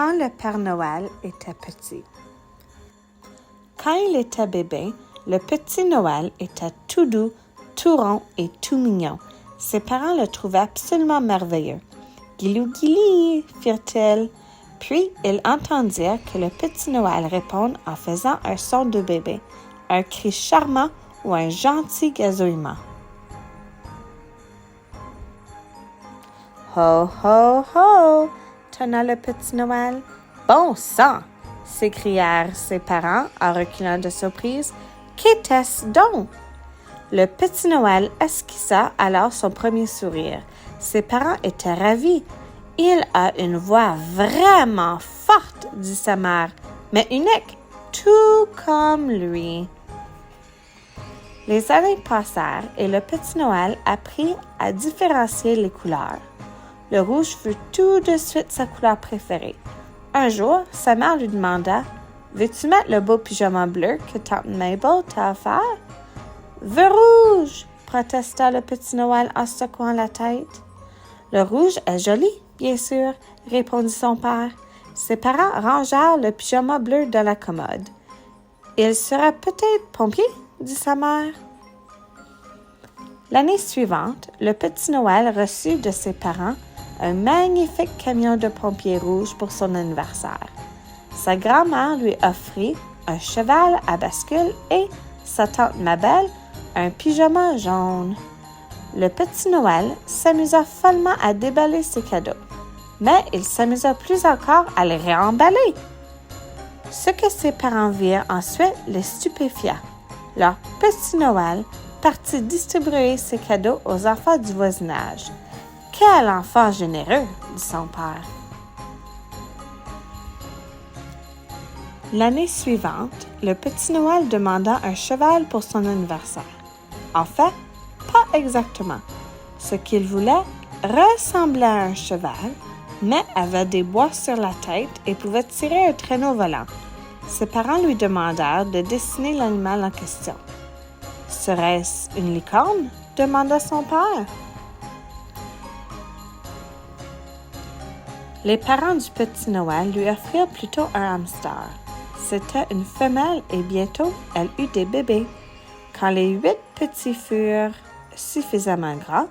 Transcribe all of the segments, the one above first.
quand le Père Noël était petit. Quand il était bébé, le petit Noël était tout doux, tout rond et tout mignon. Ses parents le trouvaient absolument merveilleux. « Guilou guili » firent-ils. Puis, ils entendirent que le petit Noël répondre en faisant un son de bébé, un cri charmant ou un gentil gazouillement. « Ho, ho, ho » tonna le petit Noël. « Bon sang » s'écrièrent ses parents en reculant de surprise. « Qu'était-ce donc? » Le petit Noël esquissa alors son premier sourire. Ses parents étaient ravis. « Il a une voix vraiment forte, » dit sa mère, « mais unique, tout comme lui. » Les années passèrent et le petit Noël apprit à différencier les couleurs. Le rouge fut tout de suite sa couleur préférée. Un jour, sa mère lui demanda « Veux-tu mettre le beau pyjama bleu que tante Mabel t'a offert? »« Veux rouge !» protesta le petit Noël en secouant la tête. « Le rouge est joli, bien sûr, » répondit son père. Ses parents rangèrent le pyjama bleu dans la commode. « Il sera peut-être pompier ?» dit sa mère. L'année suivante, le petit Noël reçut de ses parents un magnifique camion de pompiers rouge pour son anniversaire. Sa grand-mère lui offrit un cheval à bascule et sa tante Mabel un pyjama jaune. Le petit Noël s'amusa follement à déballer ses cadeaux, mais il s'amusa plus encore à les réemballer. Ce que ses parents virent ensuite les stupéfia. Leur petit Noël partit distribuer ses cadeaux aux enfants du voisinage. « Quel enfant généreux! » dit son père. L'année suivante, le petit Noël demanda un cheval pour son anniversaire. En fait, pas exactement. Ce qu'il voulait ressemblait à un cheval, mais avait des bois sur la tête et pouvait tirer un traîneau volant. Ses parents lui demandèrent de dessiner l'animal en question. « Serait-ce une licorne? » demanda son père. Les parents du petit Noël lui offrirent plutôt un hamster. C'était une femelle et bientôt elle eut des bébés. Quand les 8 petits furent suffisamment grands,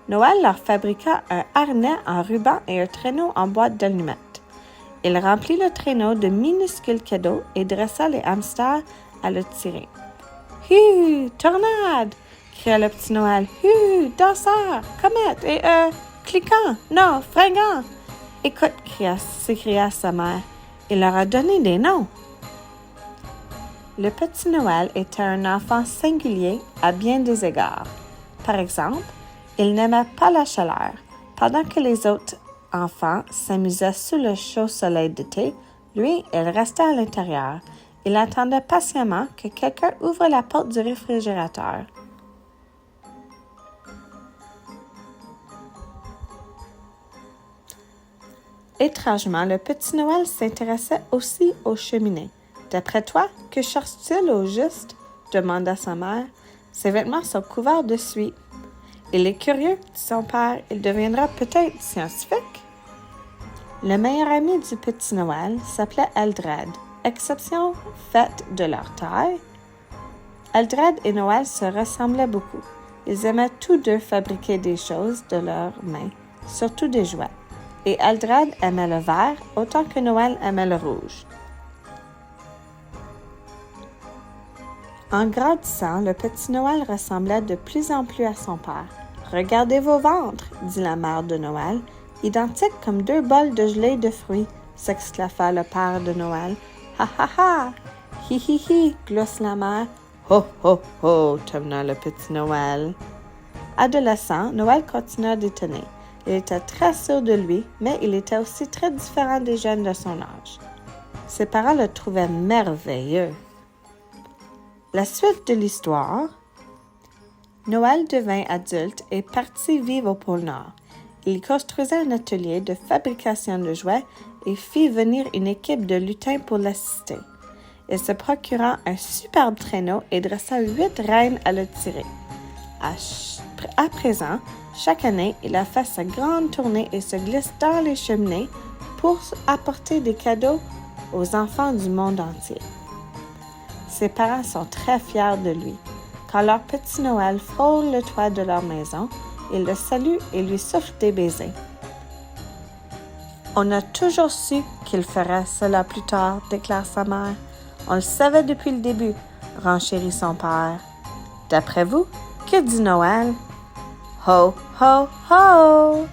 Noël leur fabriqua un harnais en ruban et un traîneau en boîte d'allumettes. Il remplit le traîneau de minuscules cadeaux et dressa les hamsters à le tirer. « Hu! Tornade! » cria le petit Noël. « Hu! Danseur! Comète! Et cliquant! Non, fringant! » « Écoute, » s'écria sa mère, « il leur a donné des noms. » Le petit Noël était un enfant singulier à bien des égards. Par exemple, il n'aimait pas la chaleur. Pendant que les autres enfants s'amusaient sous le chaud soleil d'été, lui, il restait à l'intérieur. Il attendait patiemment que quelqu'un ouvre la porte du réfrigérateur. Étrangement, le petit Noël s'intéressait aussi aux cheminées. « D'après toi, que cherche-t-il au juste? » demanda sa mère. « Ses vêtements sont couverts de suie. »« Il est curieux, » dit son père. « Il deviendra peut-être scientifique. » Le meilleur ami du petit Noël s'appelait Eldred, exception faite de leur taille. Eldred et Noël se ressemblaient beaucoup. Ils aimaient tous deux fabriquer des choses de leurs mains, surtout des jouets. Et Eldred aimait le vert autant que Noël aimait le rouge. En grandissant, le petit Noël ressemblait de plus en plus à son père. « Regardez vos ventres, » dit la mère de Noël, « identiques comme 2 bols de gelée de fruits, » s'exclama le père de Noël. « Ha ha ha! Hi hi hi! » glousse la mère. « Ho ho ho! » tonna le petit Noël. Adolescent, Noël continua d'étonner. Il était très sûr de lui, mais il était aussi très différent des jeunes de son âge. Ses parents le trouvaient merveilleux. La suite de l'histoire. Noël devint adulte et partit vivre au pôle Nord. Il construisait un atelier de fabrication de jouets et fit venir une équipe de lutins pour l'assister. Il se procura un superbe traîneau et dressa 8 reines à le tirer. À présent, chaque année, il a fait sa grande tournée et se glisse dans les cheminées pour apporter des cadeaux aux enfants du monde entier. Ses parents sont très fiers de lui. Quand leur petit Noël frôle le toit de leur maison, ils le saluent et lui soufflent des baisers. On a toujours su qu'il ferait cela plus tard, déclare sa mère. On le savait depuis le début, renchérit son père. D'après vous, que dit Noël? Ho, ho, ho!